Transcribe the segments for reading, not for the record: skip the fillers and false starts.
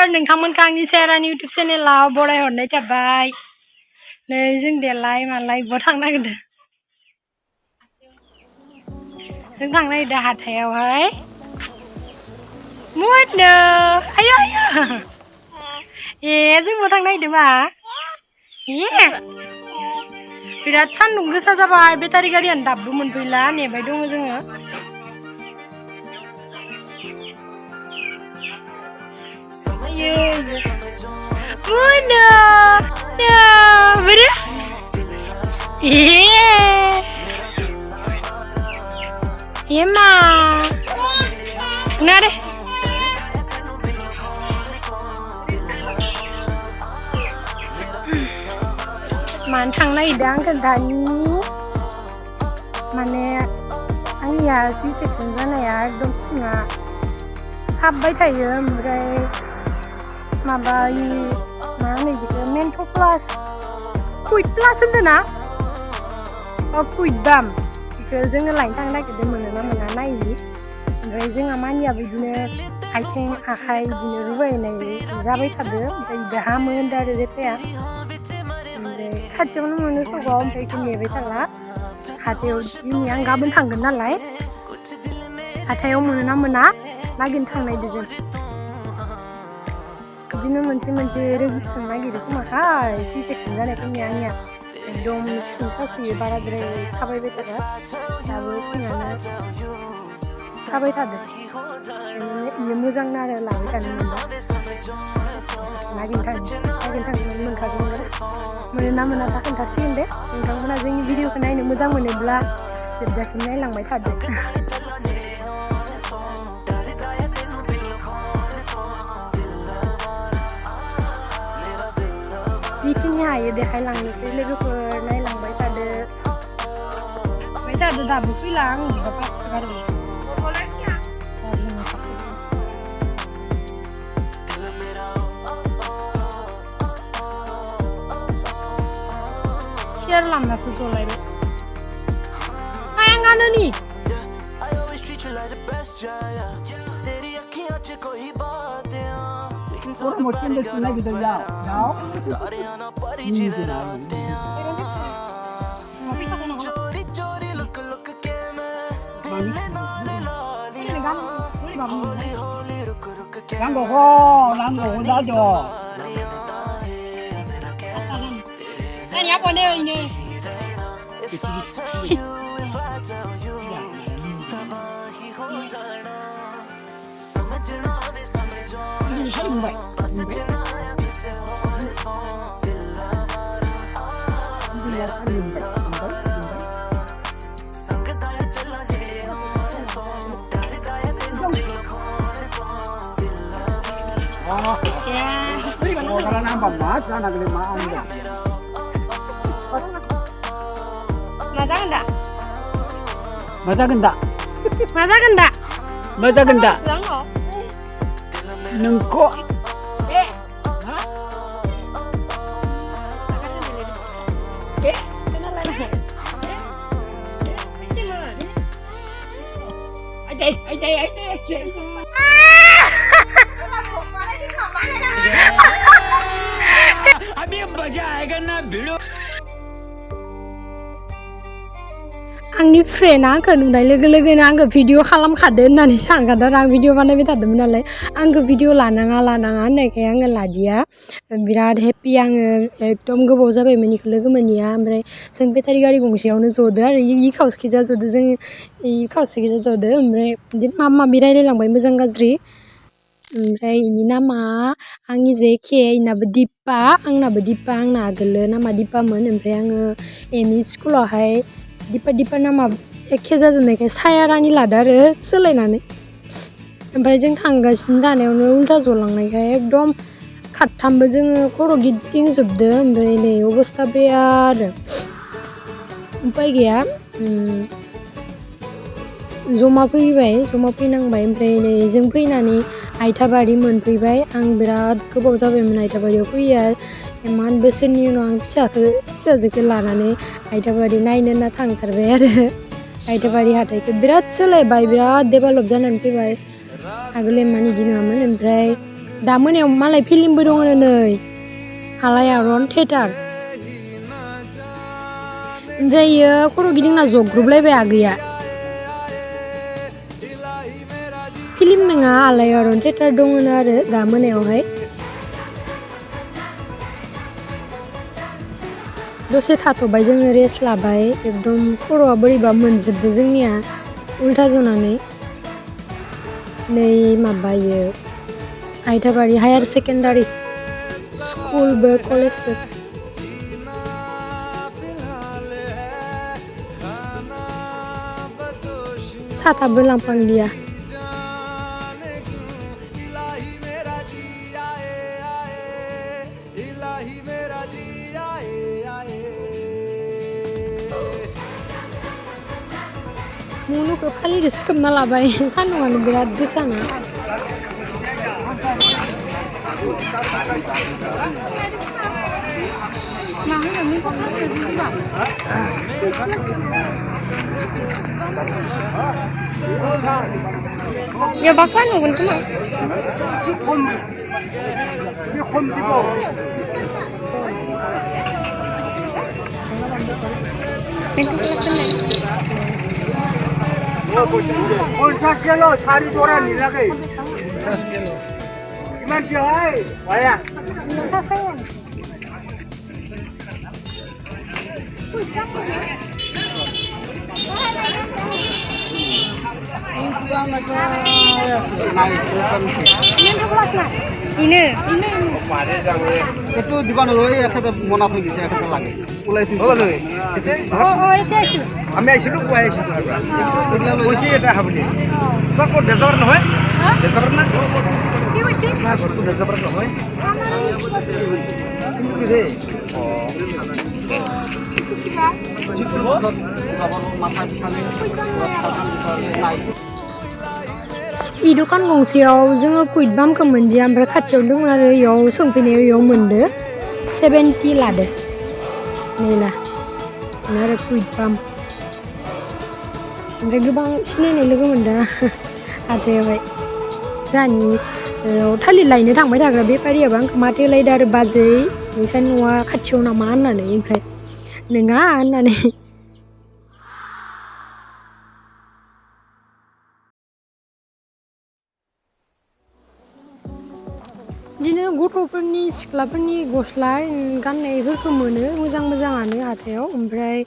नोंथांमोनखौ आंनि सेरानि इउटुब चेनेलाव बरायहरनाय थाबाय। नै जों देलाय मालाय बहा थांनो नागिरदों? जों थांनो नागिरदों हाथायावहाय। मुदनो आयो आयो जों बहा थांनो नागिरदों मा? बिराद सान्दुं गोसा जाबाय, बेटारि गारियानो दाबो मोनफैला, नेबाय दङ जोङो। Muno, no, bener? Iya mah, nggak deh. Mantang lah idang kendani, mana आंनिया C section जानाया एकदम सिङा साबबाय थायो, ओमफ्राय माबा मा होनो बिदिखौ मेन्थ' प्लास कुइट प्लास होनदों ना? कुइट बाम बेखौ जोङो लायनो थांनो नागिरदों, मोनोना मोना नायनि। ओमफ्राय जोंहा मानियाबो बिदिनो आथिं आखाइ बिदिनो रुबायनाय जाबाय थादों, ओमफ्राय बिदि हामो होनदों आरो जेखाया। ओमफ्राय खाथियावनो मोनो सगाव, ओमफ्राय बेखौ नेबाय थाला। हाथायाव दिनै आं गाबोन थांगोन नालाय, हाथायाव मोनोना मोना नागिरनो थांनायदो जों। बिदिनो मोनसे रेगि थांनो नागिरो खोमाहाय, C section जानायफोरनि आंनिया एकदम सिं सासोयो, बाराद्राय थाबायबाय थाबा दाबो सिङानो साबाय थादों। बेयो मोजां आरो लाबाय थानो मोनबा। नागिरनो थांनो मोनखागोन। मोनोना मोना दा खोन्थासिगोन दे। नोंथांमोना जोंनि भिडिअखौ नायनो मोजां मोनोब्ला जोबजासिम नायलांबाय थादो। जिखिनि हायो देखायलांनोसै, लोगोफोर नायलांबाय थादो। दाबो फैला, आं बिबा पास गारबाय। शेर लांनासो जलायबाय। आं गानो नि Ini apa nih ini? Kalau nambah mas, jangan agak lima enggak. Masak enggak? Masak enggak? Masak enggak? Masak enggak? Nengkok. अभी मजा आएगा ना भिड़ो। आंनि फ्रेन्डआ आंखौ नुनाय लोगो लोगोनो आंखौ भिडिअ खालामखादो होननानै सानखादों आरो आं भिडिअ बानायबाय थादोंमोन नालाय, आंखौ भिडिअ लानाङा होननायखाय आङो लादिया। बिराद हेपि आङो, एकदम गोबाव जाबायमोन बेखौ लोगो मोनिया। ओमफ्राय जों बेटारि गारि गंसेयावनो जदो आरो इ खावसेखिजा जदो, जों इ खावसेखिजा जदो। ओमफ्राय बिदिनो माबा माबि रायलायलांबाय मोजां गाज्रि। ओमफ्राय इनि नामा आंनि जे एखे, इनाबो दिपा, आंनाबो दिपा। आंना आगोलो नामा दिपामोन, ओमफ्राय आङो एम इ स्कुलावहाय दिपा नामा एखे जाजोबनायखाय साया रानि लादो आरो सोलायनानै। ओमफ्राय जों थांगासिनो थानायावनो उल्था जलांनायखाय एकदम खारथामबो जोङो खर' गिदिंजोबदो। ओमफ्राय नै अबस्था बेया आरो उपाय गैया, जमा फैनांबाय। ओमफ्राय नै जों फैनानै आइथाबारि मोनफैबाय। आं बिराद गोबाव जाबायमोन आइथाबारियाव फैया, इमान बोसोरनि उनाव आं फिसाजोखौ लानानै आइथाबारि नायनो होनना थांथारबाय आरो। आइथाबारि हाथाइखौ बिराद सोलायबाय, बिराद डेभेलप जानानै फैबाय। आगोल इमान इदि नङामोन। ओमफ्राय दा मोनायाव मालाय फिल्मबो दङ नै आलायारन थियेटार ओमफ्रायो खर' गिदिंना जग्रुबलायबाय आगैया फिल्म नङा आलायारन थियेटार दङ आरो दा मोनायावहाय दसे थाथ'बाय जोङो रेस्ट लाबाय एकदम खर'आ बोरैबा मोनजोबदो जोंनिया उल्था जनानै नै माबायो आइथाबारि हायार सेकेन्डारि स्कुलबो कलेजबो साथाबो लांफांदिया मुनुखौ फालिजों सिखोबना लाबाय सान्दुंआनो बिराद गोसाना Ya bakar नुगोन खोमा पन्सासकेल' सारि जरा निलागै किमानसोहाय वाया ini itu di mana loh ya kata mau nato gitu saya kata lagi mulai itu oh loh oh itu asu আমি আইছিলো কোয়াই আইছিলো কইছি এটা হাবলি তো কো দেজর নহয় দেজর না কি হইছে না ঘরটো দেজর নহয় সিমুকি রে माथा बिखाले नाय इ दखान गंसेयाव जोङो कुइट बामखौ मोनदिया ओमफ्राय खाथियाव दङ आरो इयाव सोंफैनायाव इयाव मोनदो 70 लादो नैला आरो कुइट बाम ओमफ्राय गोबां सिनायनाय लोगो मोनदों हाथायावहाय जाहानि थालिर लायनो थांबाय थाग्रा बेफारियाबो आंखौ माथो लायदो आरो बाजै नोंसानि न'आ खाथियाव नामा होननानै ओमफ्राय नङा होननानै बिदिनो गथ'फोरनि सिख्लाफोरनि गस्ला गाननायफोरखौ मोनो मोजां मोजाङानो हाथायाव ओमफ्राय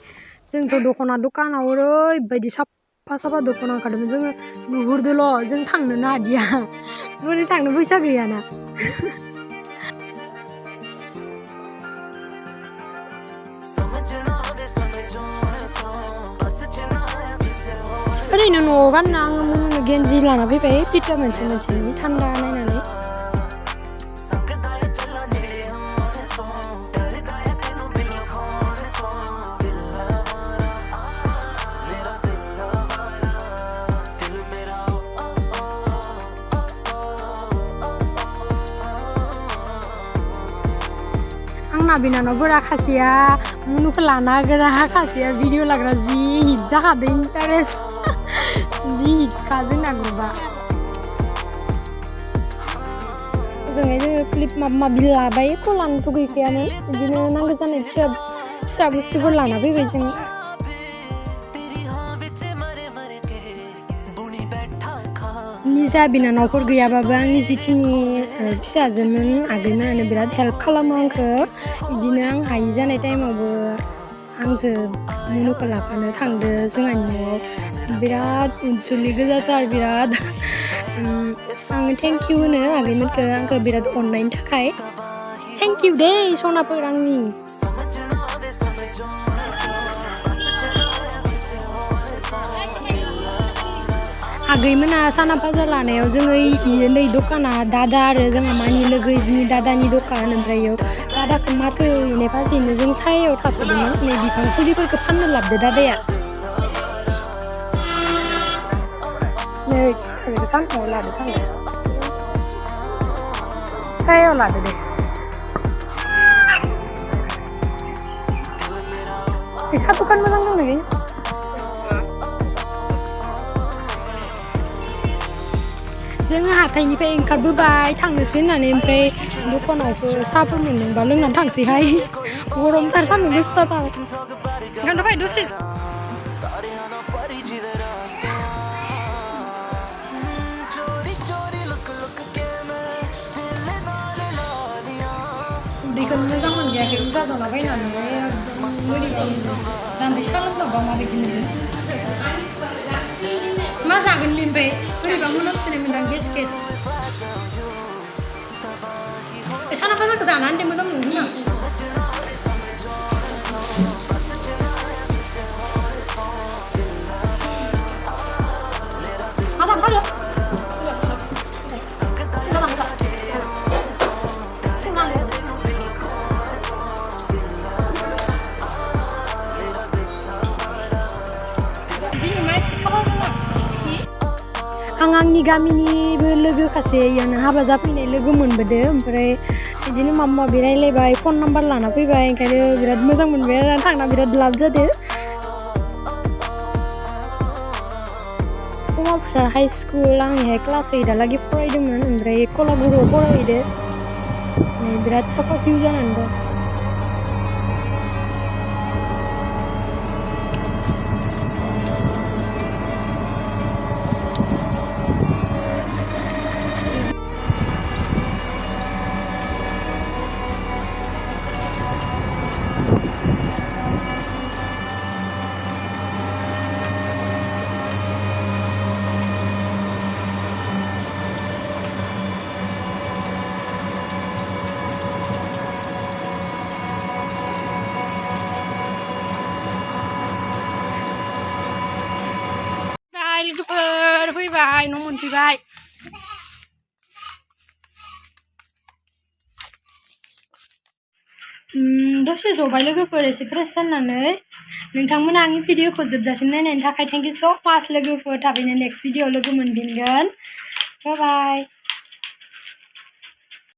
जोंथ' दख'ना दखानाव ओरैबायदि साफा साफा दख'ना ओंखारदोंमोन जोङो नुहुरदोल' जों थांनोनो हादिया बोरै थांनो फैसा गैयाना ओरैनो न'आव गानना आङो मुनुनो गेन्जि लाना फैबाय फिटा मोनसेनि थान्दा नायनानै आंना बिनानावफोरा खासेया मुनुखौ लाना होग्रा खासेया भिडिअ लाग्रा जि हिट जाखादों इन्टारेस्ट जि हिटखा जोंना ग्रुपआ ओजोंहाय जोङो क्लिप माबा माबि लाबाय एख' लानोथ' गैखायानो बिदिनो नांगौ जानाय फिसा बुस्थुफोर लाना फैबाय जों निजा बिनानावफोर गैयाबाबो आंनि जिथिनि फिसाजोमोन आगैमोनानो बिराद हेल्प खालामो आंखौ बिदिनो आं हायि जानाय टाइमावबो आंजों मुनुखौ लाफानो थांदो जोंहानि न'आव बिराद अनसुलि गोजाथार बिराद आङो थेंक इउ होनो आगैमोनखौ आंखौ बिराद अननायनि थाखाय थेंक इउ दे सनाफोर आंनि आगैमोना साना बाजार लानायाव जोङो नै दखाना दादा आरो जोंहा मानि लोगोनि दादानि दखान ओमफ्राय इयाव दादाखौ माथो हैनाय फाजिनो जों सायायाव थाथ'दोंमोन नै बिफां फुलिफोरखौ फाननो लाबोदो दादाया नै फिथाइखौ सानदुङाव लादो सानदों सायायाव लादो दे सा दखान मोजां दं नै जोङो हाथाइनिफ्राय ओंखारबोबाय थांनोसै होननानै ओमफ्राय दखानावबो साहाफोर मोनदोंबा लोंनानै थांसैहाय गरमथार सान्दुं गोसाथार ओंखायनोथ' फै दसे उदैखौनो मोजां मोनजायाखै उगा जालाबायनानै दाम बेसे खालामबाबा माबायदि मोनदों मा जागोनलै ओमफ्राय बोरैबा मोनामसोनाय मोनदां गेस साना फाजाखौ जानानै दे मोजां मोनगोन आं मा जाखालो आं आंनि गामिनिबो लोगो खासे इयावनो हाबा जाफैनाय लोगो मोनबोदो ओमफ्राय बिदिनो माबा माबि रायलायबाय फन नाम्बार लाना फैबाय ओंखायनो बिराद मोजां मोनबाय आरो थांना बिराद लाभ जादो कमारफोरा हाइ स्कुल आंनिहाय क्लास 8 फरायदोंमोन ओमफ्राय कलागुरुआव फरायहैदो बिराद साफा भिउ जानानै दं लोगोफोर फैबाय न' मोनफैबाय दसे जबाय लोगोफोर एसे फ्रेस जानानै नोंथांमोना आंनि भिडिअखौ जोबजासिम नायनायनि थाखाय थेंक इउ स' माच लोगोफोर थाबैनो नेक्स्ट भिडिअ लोगो मोनफिनगोन बाय बाय